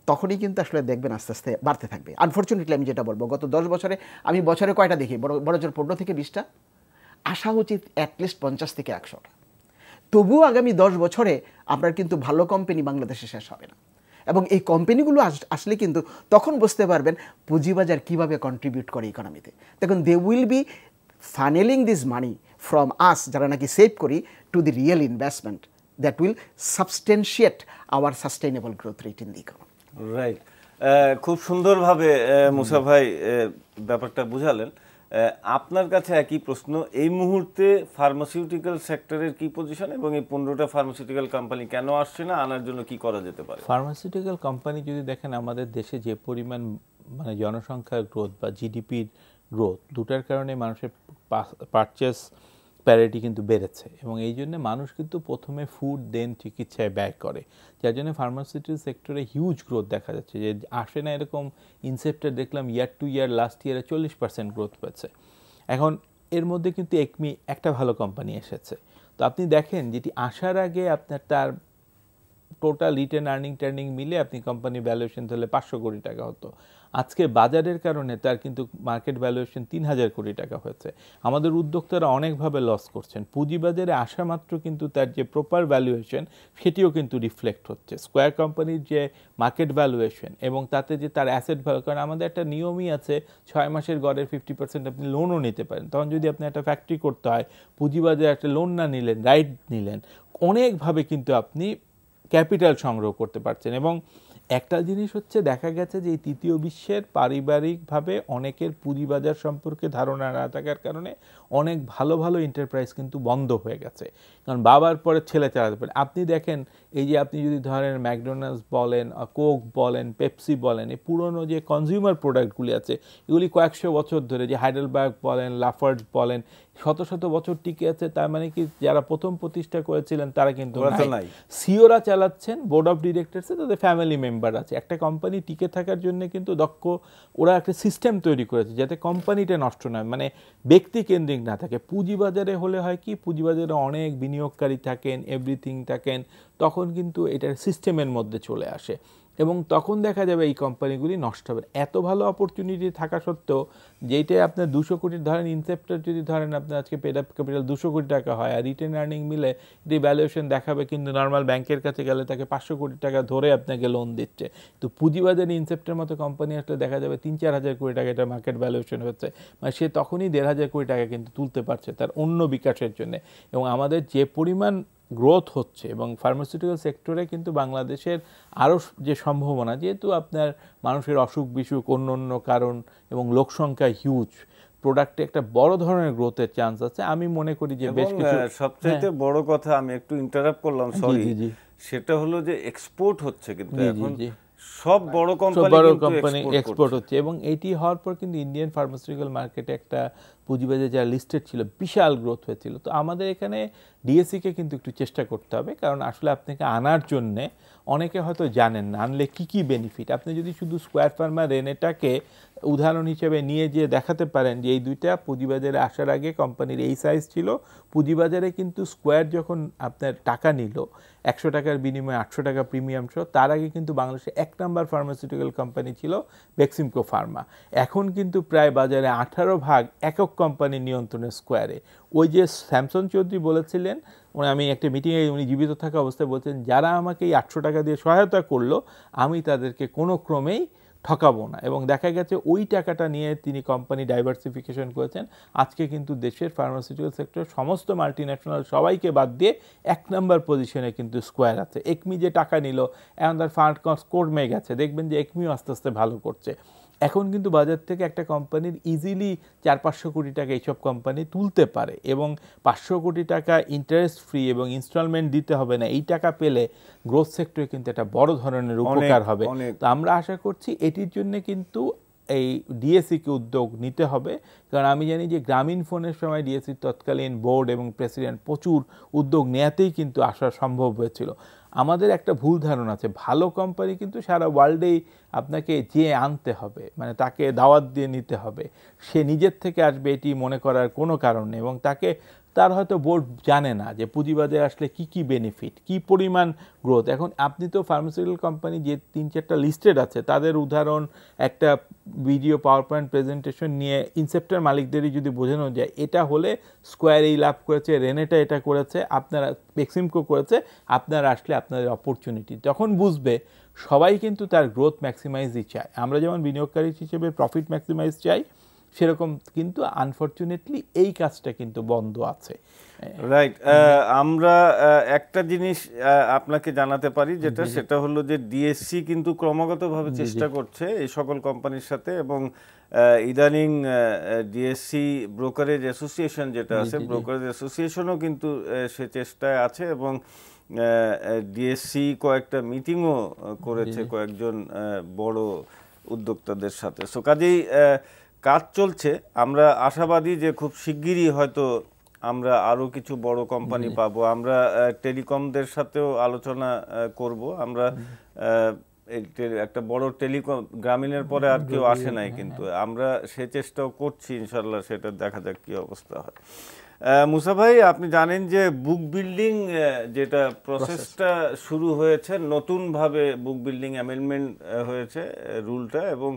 তখনই কিন্তু আসলে দেখবেন আস্তে আস্তে বাড়তে থাকবে। আনফর্চুনেটলি আমি যেটা বলবো, গত 10 বছরে আমি বছরে কয়টা দেখি, বড় জোর 15 থেকে 20টা, আসা উচিত অ্যাটলিস্ট 50 থেকে 100টা। তবুও আগামী 10 বছরে আপনার কিন্তু ভালো কোম্পানি বাংলাদেশে শেষ হবে না। এবং এই কোম্পানিগুলো আসলে কিন্তু তখন বুঝতে পারবেন পুঁজিবাজার কীভাবে কন্ট্রিবিউট করে ইকোনমিতে। তখন they will be funnelling this money from us, যারা নাকি সেভ করি, to the real investment that will substantiate our sustainable growth rate in the economy. Right. খুব সুন্দরভাবে মুসা ভাই ব্যাপারটা বুঝালেন। আপনার কাছে একই প্রশ্ন, এই মুহূর্তে ফার্মাসিউটিক্যাল সেক্টরের কি পজিশন এবং এই 15টা ফার্মাসিউটিক্যাল কোম্পানি কেন আসছে না, আনার জন্য কি করা যেতে পারে? ফার্মাসিউটিক্যাল কোম্পানি যদি দেখেন আমাদের দেশে যে পরিমাণ মানে জনসংখ্যার গ্রোথ বা জিডিপির গ্রোথ, দুটার কারণে মানুষের পারচেস প্যারিটি কিন্তু বেড়েছে এবং এই জন্য মানুষ কিন্তু প্রথমে ফুড দেন চিকিৎসায় ব্যয় করে, যার জন্য ফার্মাসিউটিক্যাল সেক্টরে হিউজ গ্রোথ দেখা যাচ্ছে। যে আসে না এরকম ইনসেপ্টার দেখলাম ইয়ার টু ইয়ার লাস্ট ইয়ারে 40% গ্রোথ পেয়েছে। এখন এর মধ্যে কিন্তু একমি একটা ভালো কোম্পানি এসেছে। তো আপনি দেখেন যেটি আসার আগে আপনার তার টোটাল রিটার্ন আর্নিং মিলে আপনি কোম্পানি ভ্যালুয়েশন তাহলে 500 কোটি টাকা হতো। আজকে বাজারের কারণে তার কিন্তু মার্কেট ভ্যালুয়েশন 3000 কোটি টাকা হয়েছে। আমাদের উদ্যোক্তারা অনেকভাবে লস করছেন। পুঁজিবাজারে আসা মাত্র কিন্তু তার যে প্রপার ভ্যালুয়েশন সেটিও কিন্তু রিফ্লেক্ট হচ্ছে। স্কোয়ার কোম্পানির যে মার্কেট ভ্যালুয়েশন এবং তাতে যে তার অ্যাসেট ভ্যালু, কারণ আমাদের একটা নিয়মই আছে 6 মাসের গড়ের 50% আপনি লোনও নিতে পারেন। তখন যদি আপনি একটা ফ্যাক্টরি করতে হয়, পুঁজিবাজারে একটা লোন না নিলেন, রাইট নিলেন, অনেকভাবে কিন্তু আপনি ক্যাপিটাল সংগ্রহ করতে পারছেন। এবং একটা জিনিস হচ্ছে দেখা গেছে যে এই তৃতীয় বিশ্বের পারিবারিকভাবে অনেকের পুঁজিবাজার সম্পর্কে ধারণা না থাকার কারণে অনেক ভালো ভালো এন্টারপ্রাইজ কিন্তু বন্ধ হয়ে গেছে, কারণ বাবার পরে ছেলে চালাতে পারে। আপনি দেখেন এই যে আপনি যদি ধরেন ম্যাকডোনাল্ডস বলেন, কোক বলেন, পেপসি বলেন, এই পুরনো যে কনজিউমার প্রোডাক্টগুলি আছে এগুলি কয়েকশো বছর ধরে, যে হাইডেলবার্গ বলেন, লাফার্জ বলেন, শত শত বছর টিকে আছে। তার মানে কি যারা প্রথম প্রতিষ্ঠা করেছিলেন তারা কিন্তু নাই, সিওরা চালাচ্ছেন, বোর্ড অফ ডিরেক্টরসে তাদের ফ্যামিলি মেম্বার আছে। একটা কোম্পানি টিকে থাকার জন্য কিন্তু দক্ষ ওরা একটা সিস্টেম তৈরি করেছে যাতে কোম্পানিটা নষ্ট নয়, মানে ব্যক্তি কেন্দ্রিক না থাকে। পুঁজিবাজারে হলে হয় কি, পুঁজিবাজারে অনেক বিনিয়োগকারী থাকেন, এভরিথিং থাকেন, তখন কিন্তু এটার সিস্টেমের মধ্যে চলে আসে এবং তখন দেখা যাবে এই কোম্পানিগুলি নষ্ট হবে। এত ভালো অপরচুনিটি থাকা সত্ত্বেও যেইটাই আপনার 200 কোটির ধরেন ইনসেপ্টার যদি ধরেন আপনার আজকে পেড আপ ক্যাপিটাল 200 কোটি টাকা হয় আর রিটার্ন আর্নিং মিলে এটি ভ্যালুয়েশন দেখাবে, কিন্তু নর্মাল ব্যাংকের কাছে গেলে তাকে 500 কোটি টাকা ধরে আপনাকে লোন দিচ্ছে। তো পুঁজিবাজারে ইনসেপ্টের মতো কোম্পানি আসলে দেখা যাবে 3-4 হাজার কোটি টাকা এটা মার্কেট ভ্যালুয়েশন হচ্ছে, মানে সে তখনই 1,500 কোটি টাকা কিন্তু তুলতে পারছে তার অন্য বিকাশের জন্য। এবং আমাদের যে পরিমাণ গ্রোথ হচ্ছে এবং ফার্মাসিউটিক্যাল সেক্টরে কিন্তু বাংলাদেশের আরও যে সম্ভাবনা, যেহেতু আপনার মানুষের অসুখ বিসুখ অন্য অন্য কারণ এবং লোকসংখ্যা হিউজ, প্রোডাক্টে একটা বড় ধরনের গ্রোথের চান্স আছে। আমি মনে করি যে বেশ কিছু সবচেয়ে বড় কথা, আমি একটু ইন্টারাপ্ট করলাম, সরি, সেটা হলো যে এক্সপোর্ট হচ্ছে, কিন্তু এখন সব বড় কোম্পানি এক্সপোর্ট হচ্ছে এবং এটি হওয়ার পর কিন্তু ইন্ডিয়ান ফার্মাসিউটিক্যাল মার্কেটে একটা পুঁজিবাজারে যারা লিস্টেড ছিল বিশাল গ্রোথ হয়েছিল। তো আমাদের এখানে ডিএসসিকে কিন্তু একটু চেষ্টা করতে হবে, কারণ আসলে আপনাকে আনার জন্যে অনেকে হয়তো জানেন না আনলে কি কি বেনিফিট। আপনি যদি শুধু স্কোয়ার ফার্মা রেনেটাকে উদাহরণ হিসেবে নিয়ে যেয়ে দেখাতে পারেন যে এই দুইটা পুঁজিবাজারে আসার আগে কোম্পানির এই সাইজ ছিল, পুঁজিবাজারে কিন্তু স্কোয়ার যখন আপনার টাকা নিল 100 টাকার বিনিময়ে 800 টাকা প্রিমিয়াম সহ, তার আগে কিন্তু বাংলাদেশে 1 নাম্বার ফার্মাসিউটিক্যাল কোম্পানি ছিল বেক্সিমকো ফার্মা। এখন কিন্তু প্রায় বাজারে 18 ভাগ একক কোম্পানি নিয়ন্ত্রণে স্কোয়ারে। ওই যে স্যামসন চৌধুরী বলেছিলেন, আমি একটা মিটিংয়ে উনি জীবিত থাকা অবস্থায় বলছেন, যারা আমাকে এই 800 টাকা দিয়ে সহায়তা করলো আমি তাদেরকে কোনো ক্রমেই ঠকাবো না। এবং দেখা গেছে ওই টাকাটা নিয়ে তিনি কোম্পানি ডাইভার্সিফিকেশন করেছেন। আজকে কিন্তু দেশের ফার্মাসিউটিক্যাল সেক্টর সমস্ত মাল্টিন্যাশনাল সবাইকে বাদ দিয়ে 1 নাম্বার পজিশনে কিন্তু স্কোয়ার আছে। একমি যে টাকা নিল এখন তার ফান্ড কস্ট কমে গেছে, দেখবেন যে একমিও আস্তে আস্তে ভালো করছে। এখন কিন্তু বাজার থেকে একটা কোম্পানির ইজিলি 400-500 কোটি টাকা এইসব কোম্পানি তুলতে পারে এবং 500 কোটি টাকা ইন্টারেস্ট ফ্রি এবং ইনস্টলমেন্ট দিতে হবে না। এই টাকা পেলে গ্রোথ সেক্টরে কিন্তু একটা বড় ধরনের উপকার হবে। তো আমরা আশা করছি এটির জন্য কিন্তু এই ডিএসসিকে উদ্যোগ নিতে হবে, কারণ আমি জানি যে গ্রামীণ ফোনের সময় ডিএসসির তৎকালীন বোর্ড এবং প্রেসিডেন্ট প্রচুর উদ্যোগ নেওয়াতেই কিন্তু আসা সম্ভব হয়েছিল। আমাদের একটা ভুল ধারণা আছে, ভালো কোম্পানি কিন্তু সারা ওয়ার্ল্ডেই আপনাকে যে আনতে হবে, মানে তাকে দাওয়াত দিয়ে নিতে হবে, সে নিজের থেকে আসবে এটি মনে করার কোনো কারণ নেই। এবং তার হয়তো বোর্ড জানে না যে পুঁজিবাজারে আসলে কি কি বেনিফিট, কি পরিমাণ গ্রোথ। এখন আপনি তো ফার্মাসিউটিক্যাল কোম্পানি যে 3-4টা লিস্টেড আছে তাদের উদাহরণ একটা ভিডিও পাওয়ার পয়েন্ট প্রেজেন্টেশন নিয়ে ইনসেপ্টার মালিকদেরই যদি বোঝানো যায় এটা হলে স্কোয়ার এই লাভ করেছে, রেনেটা এটা করেছে, আপনারা বেক্সিমকো করেছে, আপনারা আসলে আপনাদের অপরচুনিটি তখন বুঝবে। সবাই কিন্তু তার গ্রোথ ম্যাক্সিমাইজই চায়। আমরা যেমন বিনিয়োগকারী হিসেবে প্রফিট ম্যাক্সিমাইজ চাই, সেরকম কিন্তু আনফরচুনেটলি এই কাজটা কিন্তু বন্ধ আছে। রাইট, আমরা একটা জিনিস আপনাকে জানাতে পারি, যেটা সেটা হলো যে ডিএসসি কিন্তু ক্রমাগতভাবে চেষ্টা করছে এই সকল কোম্পানির সাথে, এবং ইদানিং ডিএসসি ব্রোকারেজ অ্যাসোসিয়েশন যেটা আছে, ব্রোকারেজ অ্যাসোসিয়েশনও কিন্তু সে চেষ্টায় আছে, এবং ডিএসসি কয়েকটা মিটিংও করেছে কয়েকজন বড় উদ্যোক্তাদের সাথে। সো কাজেই কাজ চলছে। আমরা আশাবাদী যে খুব শিগগিরই হয়তো আমরা আরও কিছু বড় কোম্পানি পাবো। আমরা টেলিকমদের সাথেও আলোচনা করব। আমরা একটা বড় টেলিকম, গ্রামীণের পরে আর কেউ আসে নাই, কিন্তু আমরা সে চেষ্টাও করছি, ইনশাল্লাহ সেটা দেখা যাক কি অবস্থা হয়। মুসা ভাই, আপনি জানেন যে বুক বিল্ডিং যেটা প্রসেসটা শুরু হয়েছে, নতুনভাবে বুক বিল্ডিং অ্যামেন্ডমেন্ট হয়েছে রুলটা, এবং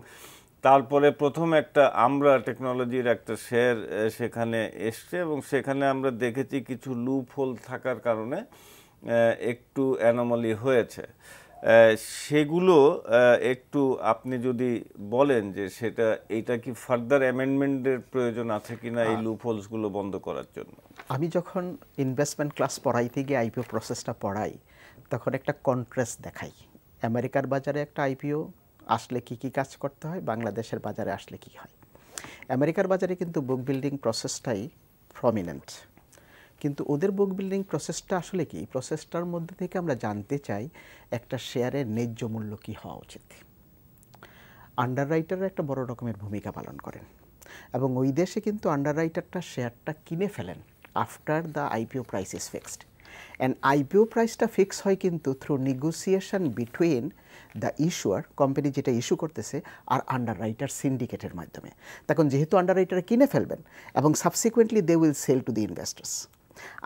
তারপরে প্রথম একটা আমরা টেকনোলজির একটা শেয়ার সেখানে এসছে, এবং সেখানে আমরা দেখেছি কিছু লুপ হোল থাকার কারণে একটু অ্যানোমালি হয়েছে। সেগুলো একটু আপনি যদি বলেন যে এইটা কি ফার্দার অ্যামেন্ডমেন্টের প্রয়োজন আছে কিনা এই লুপ হোলসগুলো বন্ধ করার জন্য? আমি যখন ইনভেস্টমেন্ট ক্লাস পড়াইতে গিয়ে আইপিও প্রসেসটা পড়াই, তখন একটা কন্ট্রাস্ট দেখাই। আমেরিকার বাজারে একটা আইপিও আসলে কি কি কাজ করতে হয়, বাংলাদেশের বাজারে আসলে কি হয়। আমেরিকার বাজারে কিন্তু বুক বিল্ডিং প্রসেসটাই প্রমিনেন্ট, কিন্তু ওদের বুক বিল্ডিং প্রসেসটা আসলে কি, প্রসেসটার মধ্যে থেকে আমরা জানতে চাই একটা শেয়ারের ন্যায্য মূল্য কী হওয়া উচিত। আন্ডাররাইটাররা একটা বড় রকমের ভূমিকা পালন করেন, এবং ওই দেশে কিন্তু আন্ডাররাইটারটা শেয়ারটা কিনে ফেলেন after the IPO price is fixed. And IPO প্রাইসটা ফিক্স হয় কিন্তু through negotiation between the ইস্যুয়ার, company যেটা ইস্যু করতেছে, আর আন্ডাররাইটার সিন্ডিকেটের মাধ্যমে। তখন যেহেতু আন্ডাররাইটার কিনে ফেলবেন এবং subsequently they will sell to the investors.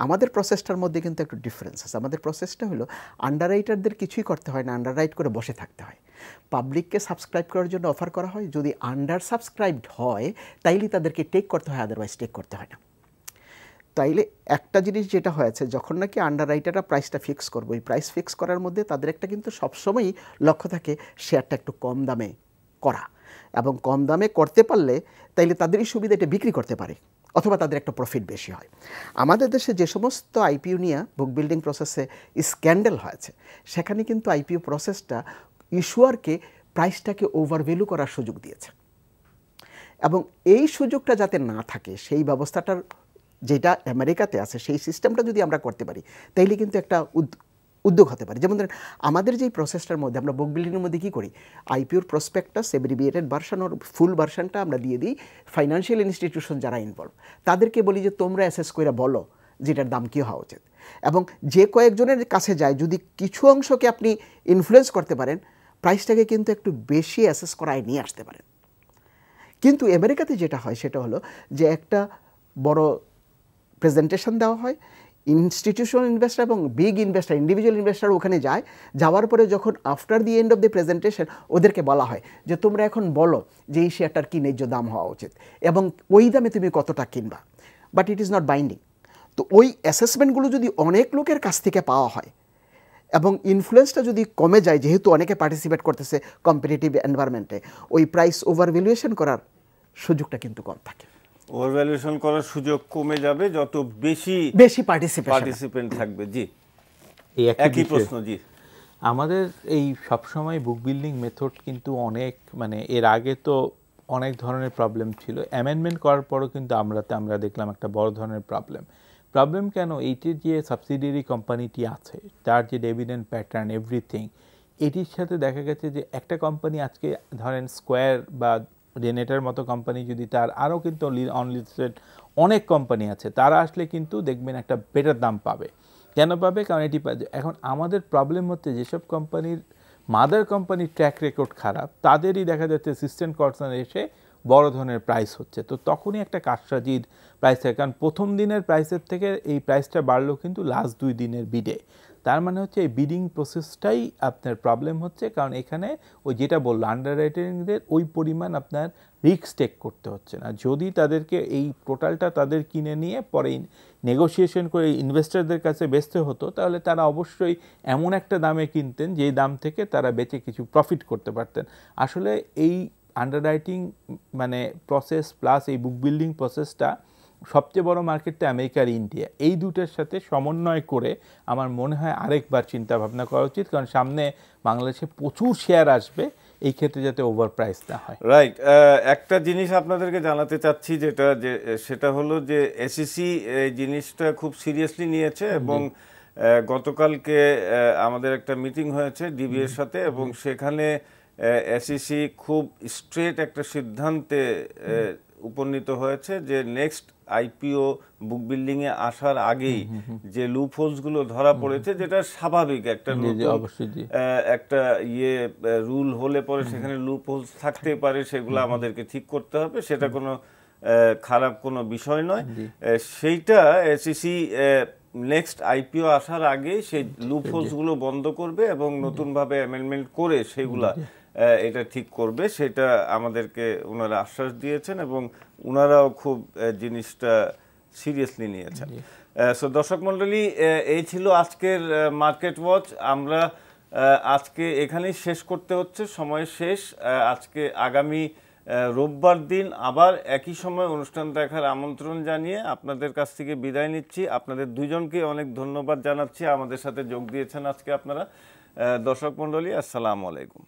আমাদের প্রসেসটার মধ্যে কিন্তু একটু ডিফারেন্স আছে। আমাদের প্রসেসটা হলো আন্ডাররাইটারদের কিছুই করতে হয় না, আন্ডাররাইট করে বসে থাকতে হয়। পাবলিককে সাবস্ক্রাইব করার জন্য অফার করা হয়, যদি আন্ডার সাবস্ক্রাইবড হয় তাইলেই তাদেরকে টেক করতে হয়, আদারওয়াইজ টেক করতে হয় না। তাইলে একটা জিনিস যেটা হয়েছে, যখন নাকি আন্ডাররাইটাররা প্রাইসটা ফিক্স করবো, এই প্রাইস ফিক্স করার মধ্যে তাদের একটা কিন্তু সবসময়ই লক্ষ্য থাকে শেয়ারটা একটু কম দামে করা, এবং কম দামে করতে পারলে তাইলে তাদেরই সুবিধা এটা বিক্রি করতে পারে, অথবা তাদের একটা প্রফিট বেশি হয়। আমাদের দেশে যে সমস্ত আইপিও নিয়ে বুক বিল্ডিং প্রসেসে স্ক্যান্ডেল হয়েছে, সেখানে কিন্তু আইপিও প্রসেসটা ইস্যুয়ারকে প্রাইসটাকে ওভারভ্যালু করার সুযোগ দিয়েছে, এবং এই সুযোগটা যাতে না থাকে সেই ব্যবস্থাটার যেটা আমেরিকাতে আছে, সেই সিস্টেমটা যদি আমরা করতে পারি তাইলে কিন্তু একটা উদ্যোগ হতে পারে। যেমন ধরেন আমাদের যেই প্রসেসটার মধ্যে আমরা বুক বিল্ডিংয়ের মধ্যে কী করি, আইপিওর প্রসপেক্টাস এব্রিভিয়েটেড ভার্সন ওর ফুল ভার্সনটা আমরা দিয়ে দিই ফাইন্যান্সিয়াল ইনস্টিটিউশন যারা ইনভলভ, তাদেরকে বলি যে তোমরা অ্যাসেস করে বলো যেটার দাম কী হওয়া উচিত। এবং যে কয়েকজনের কাছে যায়, যদি কিছু অংশকে আপনি ইনফ্লুয়েন্স করতে পারেন, প্রাইসটাকে কিন্তু একটু বেশি অ্যাসেস করায় নিয়ে আসতে পারেন। কিন্তু আমেরিকাতে যেটা হয় সেটা হলো যে একটা বড় প্রেজেন্টেশন দেওয়া হয়, ইনস্টিটিউশনাল ইনভেস্টার এবং বিগ ইনভেস্টার, ইন্ডিভিজুয়াল ইনভেস্টার ওখানে যায়। যাওয়ার পরে যখন after the end of the presentation ওদেরকে বলা হয় যে তোমরা এখন বলো যে এই শেয়ারটার কী ন্যায্য দাম হওয়া উচিত এবং ওই দামে তুমি কতটা কিনবা, but it is not binding. তো ওই অ্যাসেসমেন্টগুলো যদি অনেক লোকের কাছ থেকে পাওয়া হয় এবং ইনফ্লুয়েন্সটা যদি কমে যায়, যেহেতু অনেকে পার্টিসিপেট করতেছে কম্পিটিটিভ এনভায়রনমেন্টে, ওই প্রাইস ওভার ভ্যালুয়েশন করার সুযোগটা কিন্তু কম থাকে। ওভারভ্যালুয়েশন করার সুযোগ কমে যাবে যত বেশি পার্টিসিপেন্ট থাকবে। জি, এই একই প্রশ্ন। জি, আমাদের এই সবসময় বুক বিল্ডিং মেথড কিন্তু অনেক, মানে এর আগে তো অনেক ধরনের প্রবলেম ছিল, অ্যামেন্ডমেন্ট করার পরও কিন্তু আমরা দেখলাম একটা বড় ধরনের প্রবলেম কেন, এইটির যে সাবসিডিয়ারি কোম্পানিটি আছে তার যে ডিভিডেন্ড প্যাটার্ন এভরিথিং, এটির সাথে দেখা গেছে যে একটা কোম্পানি আজকে ধরেন স্কোয়ার বা রেনেটার মতো কোম্পানি, যদি তার আরও কিন্তু অনলিস্টেড অনেক কোম্পানি আছে, তারা আসলে কিন্তু দেখবেন একটা বেটার দাম পাবে। কেন পাবে? কারণ এটি এখন আমাদের প্রবলেম হচ্ছে যেসব কোম্পানির মাদার কোম্পানির ট্র্যাক রেকর্ড খারাপ, তাদেরই দেখা যাচ্ছে অ্যাসিস্ট্যান্ট কর্সন এসে বড় ধরনের প্রাইস হচ্ছে। তো তখনই একটা কারসাজির প্রাইস থাকে, কারণ প্রথম দিনের প্রাইসের থেকে এই প্রাইসটা বাড়লো কিন্তু লাস্ট 2 দিনের বিডে। তার মানে হচ্ছে এই বিডিং প্রসেসটাই আপনার প্রবলেম হচ্ছে, কারণ এখানে ওই যেটা বললো আন্ডাররাইটারদের ওই পরিমাণ আপনার রিস্ক টেক করতে হচ্ছে না। যদি তাদেরকে এই টোটালটা তাদের কিনে নিয়ে পরে নেগোসিয়েশন করে ইনভেস্টরদের কাছে বেচতে হতো, তাহলে তারা অবশ্যই এমন একটা দামে কিনতেন যেই দাম থেকে তারা বেচে কিছু প্রফিট করতে পারতেন। আসলে এই আন্ডাররাইটিং মানে প্রসেস প্লাস এই বুক বিল্ডিং প্রসেসটা সবচেয়ে বড় মার্কেটটা আমেরিকা আর ইন্ডিয়া, এই দুটার সাথে সমন্বয় করে আমার মনে হয় আরেকবার চিন্তা ভাবনা করা উচিত, কারণ সামনে বাংলাদেশে প্রচুর শেয়ার আসবে, এই ক্ষেত্রে যাতে ওভার প্রাইস না হয়। রাইট, একটা জিনিস আপনাদেরকে জানাতে চাচ্ছি সেটা হলো যে এসইসি এই জিনিসটা খুব সিরিয়াসলি নিয়েছে এবং গতকালকে আমাদের একটা মিটিং হয়েছে ডিবি এর সাথে এবং সেখানে এসইসি খুব স্ট্রেট একটা সিদ্ধান্তে উপনীত হয়েছে যে নেক্সট আইপিও বুক বিল্ডিং এ আসার আগেই যে লুপ হোলস গুলো ধরা পড়েছে, যেটা স্বাভাবিক একটা একটা রুল হলে পরে সেখানে লুপ হোলস থাকতে পারে, সেগুলো আমাদেরকে ঠিক করতে হবে, সেটা কোনো খারাপ কোনো বিষয় নয়। সেইটা এসইসি নেক্সট আইপিও আসার আগেই সেই লুপ হোলস গুলো বন্ধ করবে এবং নতুনভাবে অ্যামেন্ডমেন্ট করে সেগুলা এটা ঠিক করবে, সেটা আমাদেরকে ওনারা আশ্বাস দিয়েছেন এবং ওনারাও খুব জিনিসটা সিরিয়াসলি নিয়েছেন। সো দর্শক মণ্ডলী, এই ছিল আজকের মার্কেট ওয়াচ। আমরা আজকে এখানেই শেষ করতে হচ্ছে, সময় শেষ। আজকে আগামী রোববার দিন আবার একই সময় অনুষ্ঠান দেখার আমন্ত্রণ জানিয়ে আপনাদের কাছ থেকে বিদায় নিচ্ছি। আপনাদের দুইজনকে অনেক ধন্যবাদ জানাচ্ছি, আমাদের সাথে যোগ দিয়েছেন আজকে আপনারা। দর্শক মণ্ডলী, আসসালামু আলাইকুম।